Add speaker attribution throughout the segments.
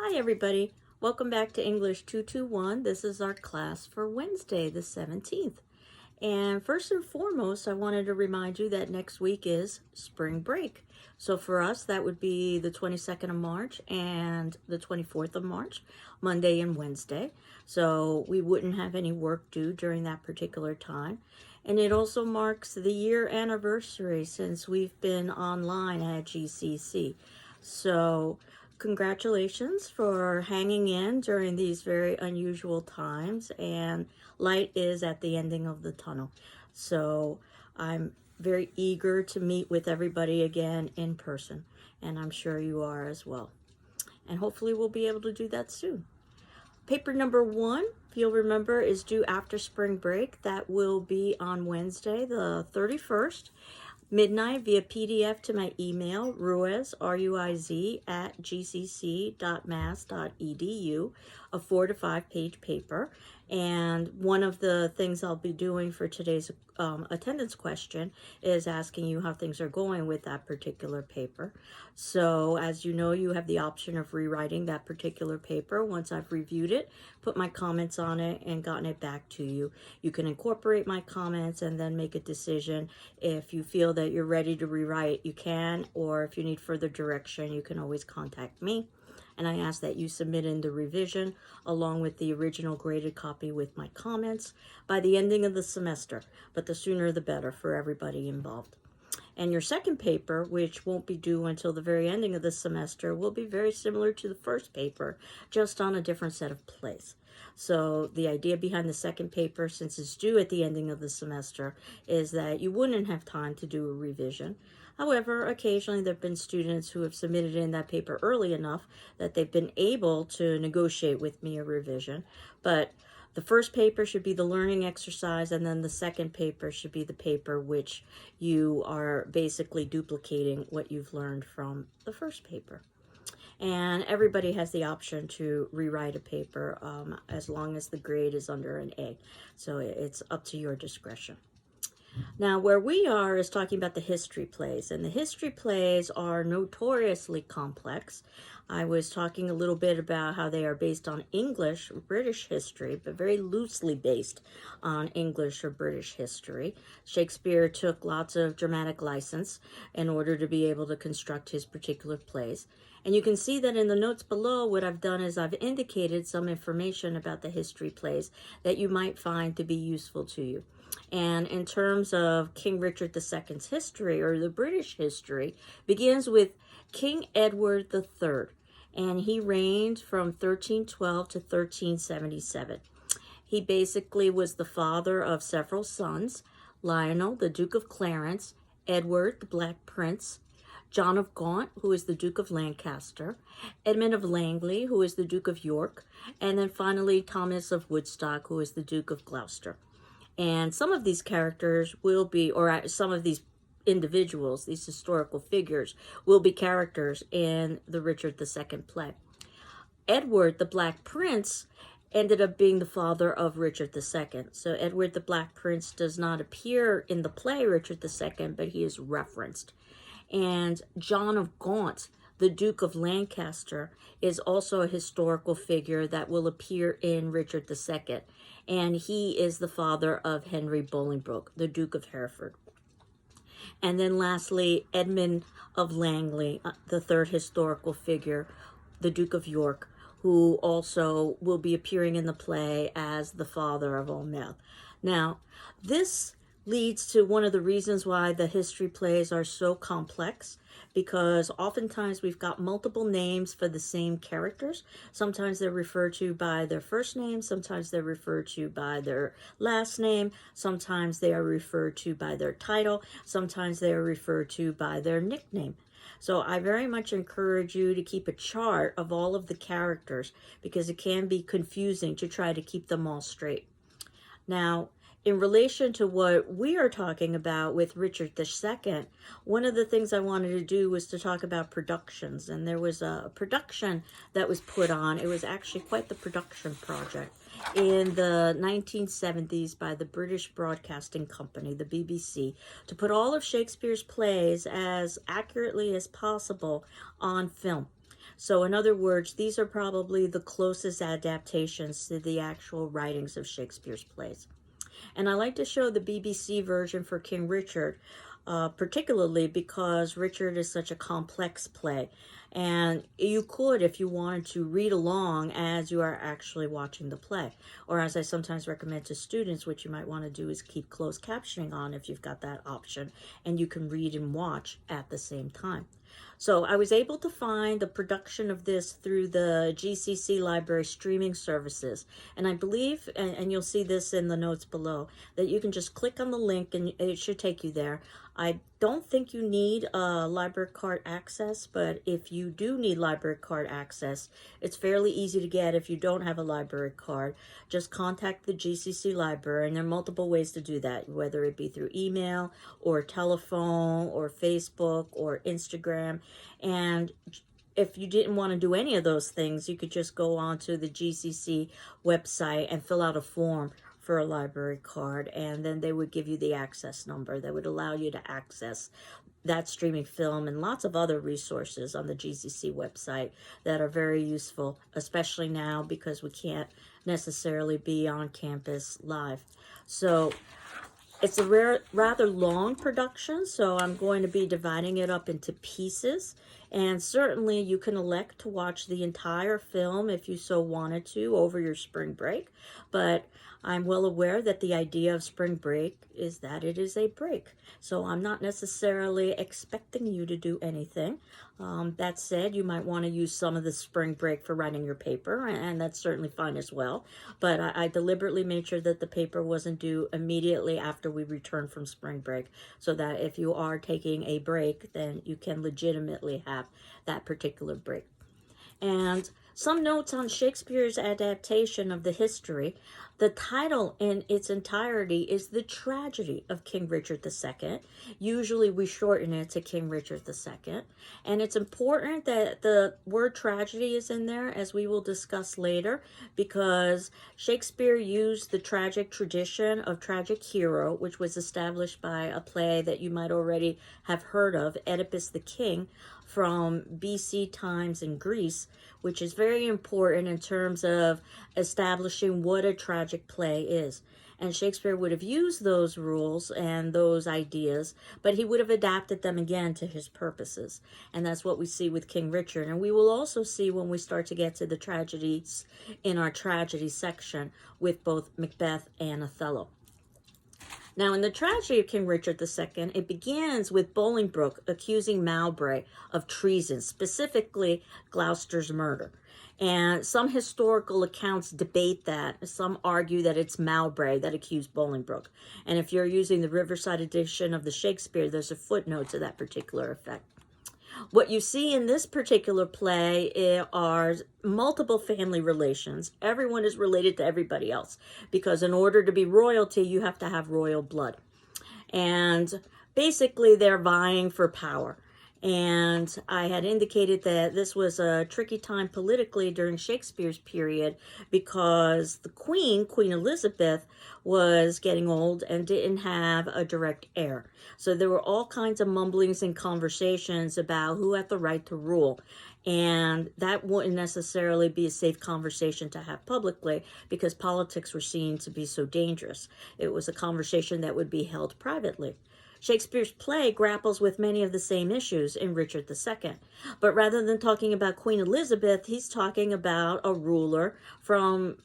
Speaker 1: Hi everybody, welcome back to English 221. This is our class for Wednesday the 17th. And first and foremost, I wanted to remind you that next week is spring break. So for us, that would be the 22nd of March and the 24th of March, Monday and Wednesday. So we wouldn't have any work due during that particular time. And it also marks the year anniversary since we've been online at GCC. So congratulations for hanging in during these very unusual times, and light is at the ending of the tunnel. So I'm very eager to meet with everybody again in person, and I'm sure you are as well. And hopefully we'll be able to do that soon. Paper number 1, if you'll remember, is due after spring break. That will be on Wednesday the 31st. Midnight via PDF to my email, Ruiz, R-U-I-Z, at gcc.mass.edu, a 4 to 5 page paper. And one of the things I'll be doing for today's attendance question is asking you how things are going with that particular paper. So as you know, you have the option of rewriting that particular paper once I've reviewed it, put my comments on it, and gotten it back to you. You can incorporate my comments and then make a decision. If you feel that you're ready to rewrite, you can, or if you need further direction, you can always contact me. And I ask that you submit in the revision along with the original graded copy with my comments by the ending of the semester, but the sooner the better for everybody involved. And your second paper, which won't be due until the very ending of the semester, will be very similar to the first paper, just on a different set of plays. So the idea behind the second paper, since it's due at the ending of the semester, is that you wouldn't have time to do a revision. However, occasionally there have been students who have submitted in that paper early enough that they've been able to negotiate with me a revision. But the first paper should be the learning exercise, and then the second paper should be the paper which you are basically duplicating what you've learned from the first paper. And everybody has the option to rewrite a paper as long as the grade is under an A. So it's up to your discretion. Now, where we are is talking about the history plays, and the history plays are notoriously complex. I was talking a little bit about how they are based on English, British history, but very loosely based on English or British history. Shakespeare took lots of dramatic license in order to be able to construct his particular plays. And you can see that in the notes below, what I've done is I've indicated some information about the history plays that you might find to be useful to you. And in terms of King Richard II's history, or the British history, begins with King Edward III, and he reigned from 1312 to 1377. He basically was the father of several sons: Lionel, the Duke of Clarence; Edward, the Black Prince; John of Gaunt, who is the Duke of Lancaster; Edmund of Langley, who is the Duke of York; and then finally Thomas of Woodstock, who is the Duke of Gloucester. And some of these characters will be, or some of these individuals, these historical figures, will be characters in the Richard II play. Edward, the Black Prince, ended up being the father of Richard II. So Edward the Black Prince does not appear in the play Richard II, but he is referenced. And John of Gaunt, the Duke of Lancaster, is also a historical figure that will appear in Richard II. And he is the father of Henry Bolingbroke, the Duke of Hereford. And then lastly, Edmund of Langley, the third historical figure, the Duke of York, who also will be appearing in the play as the father of all men. Now, this leads to one of the reasons why the history plays are so complex, because oftentimes we've got multiple names for the same characters. Sometimes they're referred to by their first name, sometimes they're referred to by their last name, sometimes they are referred to by their title, sometimes they are referred to by their nickname. So I very much encourage you to keep a chart of all of the characters, because it can be confusing to try to keep them all straight. Now, in relation to what we are talking about with Richard II, one of the things I wanted to do was to talk about productions. And there was a production that was put on. It was actually quite the production project in the 1970s by the British Broadcasting Company, the BBC, to put all of Shakespeare's plays as accurately as possible on film. So in other words, these are probably the closest adaptations to the actual writings of Shakespeare's plays. And I like to show the BBC version for King Richard, particularly because Richard is such a complex play. And you could, if you wanted to, read along as you are actually watching the play. Or as I sometimes recommend to students, what you might want to do is keep closed captioning on if you've got that option, and you can read and watch at the same time. So I was able to find the production of this through the GCC Library streaming services. And I believe, and you'll see this in the notes below, that you can just click on the link and it should take you there. I don't think you need library card access, but if you do need library card access, it's fairly easy to get if you don't have a library card. Just contact the GCC library, and there are multiple ways to do that, whether it be through email or telephone or Facebook or Instagram. And if you didn't want to do any of those things, you could just go onto the GCC website and fill out a form for a library card, and then they would give you the access number that would allow you to access that streaming film and lots of other resources on the GCC website that are very useful, especially now because we can't necessarily be on campus live. So it's a rather long production, so I'm going to be dividing it up into pieces. And certainly you can elect to watch the entire film if you so wanted to over your spring break. But I'm well aware that the idea of spring break is that it is a break. So I'm not necessarily expecting you to do anything. That said, you might want to use some of the spring break for writing your paper, and that's certainly fine as well. But I deliberately made sure that the paper wasn't due immediately after we return from spring break, so that if you are taking a break, then you can legitimately have that particular break. And some notes on Shakespeare's adaptation of the history. The title in its entirety is The Tragedy of King Richard II. Usually we shorten it to King Richard II. And it's important that the word tragedy is in there, as we will discuss later, because Shakespeare used the tragic tradition of tragic hero, which was established by a play that you might already have heard of, Oedipus the King, from BC times in Greece, which is very important in terms of establishing what a tragic play is. And Shakespeare would have used those rules and those ideas, but he would have adapted them again to his purposes. And that's what we see with King Richard. And we will also see when we start to get to the tragedies in our tragedy section with both Macbeth and Othello. Now, in the tragedy of King Richard II, it begins with Bolingbroke accusing Mowbray of treason, specifically Gloucester's murder. And some historical accounts debate that. Some argue that it's Mowbray that accused Bolingbroke. And if you're using the Riverside edition of the Shakespeare, there's a footnote to that particular effect. What you see in this particular play are multiple family relations. Everyone is related to everybody else, because in order to be royalty, you have to have royal blood. And basically, they're vying for power. And I had indicated that this was a tricky time politically during Shakespeare's period because the Queen Elizabeth, was getting old and didn't have a direct heir. So there were all kinds of mumblings and conversations about who had the right to rule. And that wouldn't necessarily be a safe conversation to have publicly because politics were seen to be so dangerous. It was a conversation that would be held privately. Shakespeare's play grapples with many of the same issues in Richard II. But rather than talking about Queen Elizabeth, he's talking about a ruler from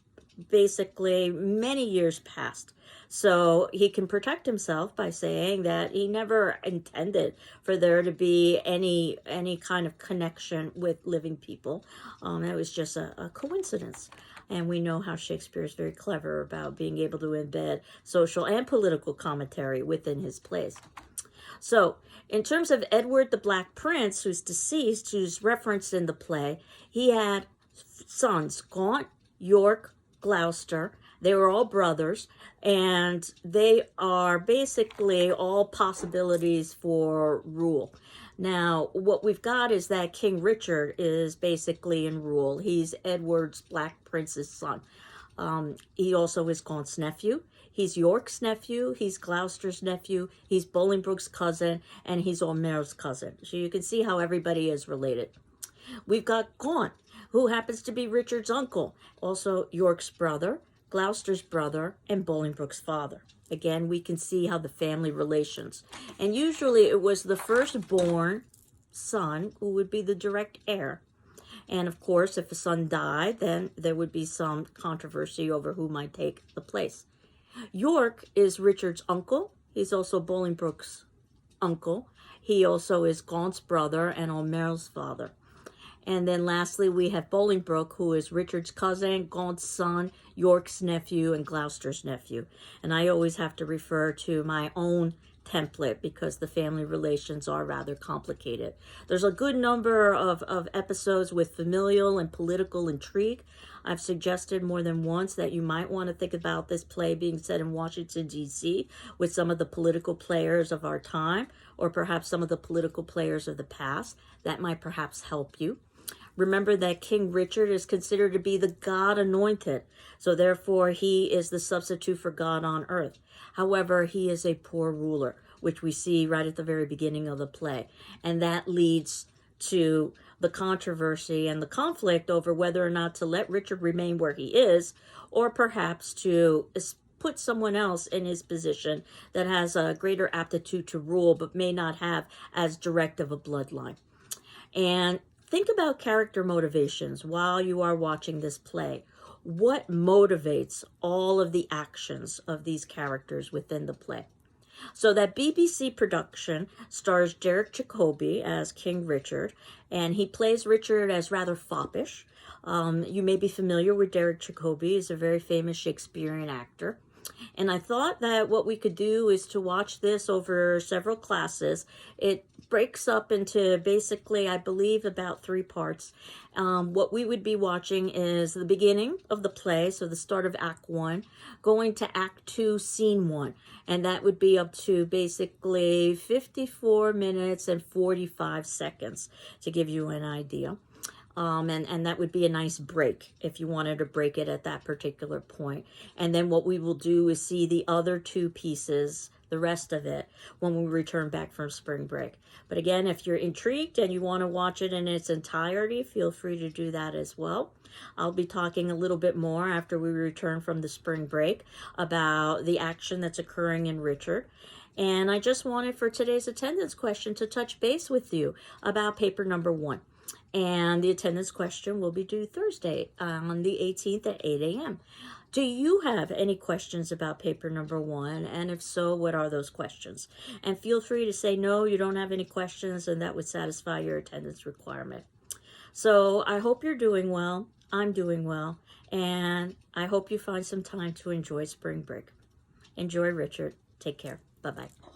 Speaker 1: basically many years past. So he can protect himself by saying that he never intended for there to be any kind of connection with living people. It was just a coincidence. And we know how Shakespeare is very clever about being able to embed social and political commentary within his plays. So, in terms of Edward the Black Prince, who's deceased, who's referenced in the play, he had sons, Gaunt, York, Gloucester. They were all brothers, and they are basically all possibilities for rule. Now, what we've got is that King Richard is basically in rule. He's Edward's Black Prince's son. He also is Gaunt's nephew. He's York's nephew. He's Gloucester's nephew. He's Bolingbroke's cousin, and he's Aumer's cousin. So you can see how everybody is related. We've got Gaunt, who happens to be Richard's uncle, also York's brother, Gloucester's brother, and Bolingbroke's father. Again, we can see how the family relations. And usually it was the firstborn son who would be the direct heir. And of course, if a son died, then there would be some controversy over who might take the place. York is Richard's uncle. He's also Bolingbroke's uncle. He also is Gaunt's brother and Aumerle's father. And then lastly, we have Bolingbroke, who is Richard's cousin, Gaunt's son, York's nephew, and Gloucester's nephew. And I always have to refer to my own template because the family relations are rather complicated. There's a good number of episodes with familial and political intrigue. I've suggested more than once that you might want to think about this play being set in Washington, D.C. with some of the political players of our time, or perhaps some of the political players of the past. That might perhaps help you. Remember that King Richard is considered to be the God anointed, so therefore he is the substitute for God on earth. However, he is a poor ruler, which we see right at the very beginning of the play, and that leads to the controversy and the conflict over whether or not to let Richard remain where he is, or perhaps to put someone else in his position that has a greater aptitude to rule but may not have as direct of a bloodline. And think about character motivations while you are watching this play. What motivates all of the actions of these characters within the play? So that BBC production stars Derek Jacobi as King Richard, and he plays Richard as rather foppish. You may be familiar with Derek Jacobi. He's a very famous Shakespearean actor. And I thought that what we could do is to watch this over several classes. It breaks up into basically, I believe, about 3 parts. What we would be watching is the beginning of the play, so the start of Act 1, going to Act 2, Scene 1. And that would be up to basically 54 minutes and 45 seconds to give you an idea. And that would be a nice break if you wanted to break it at that particular point. And then what we will do is see the other 2 pieces, the rest of it, when we return back from spring break. But again, if you're intrigued and you want to watch it in its entirety, feel free to do that as well. I'll be talking a little bit more after we return from the spring break about the action that's occurring in Richard. And I just wanted for today's attendance question to touch base with you about paper number 1. And the attendance question will be due Thursday on the 18th at 8 a.m. Do you have any questions about paper number 1? And if so, what are those questions? And feel free to say no, you don't have any questions, and that would satisfy your attendance requirement. So I hope you're doing well. I'm doing well. And I hope you find some time to enjoy spring break. Enjoy, Richard. Take care. Bye-bye.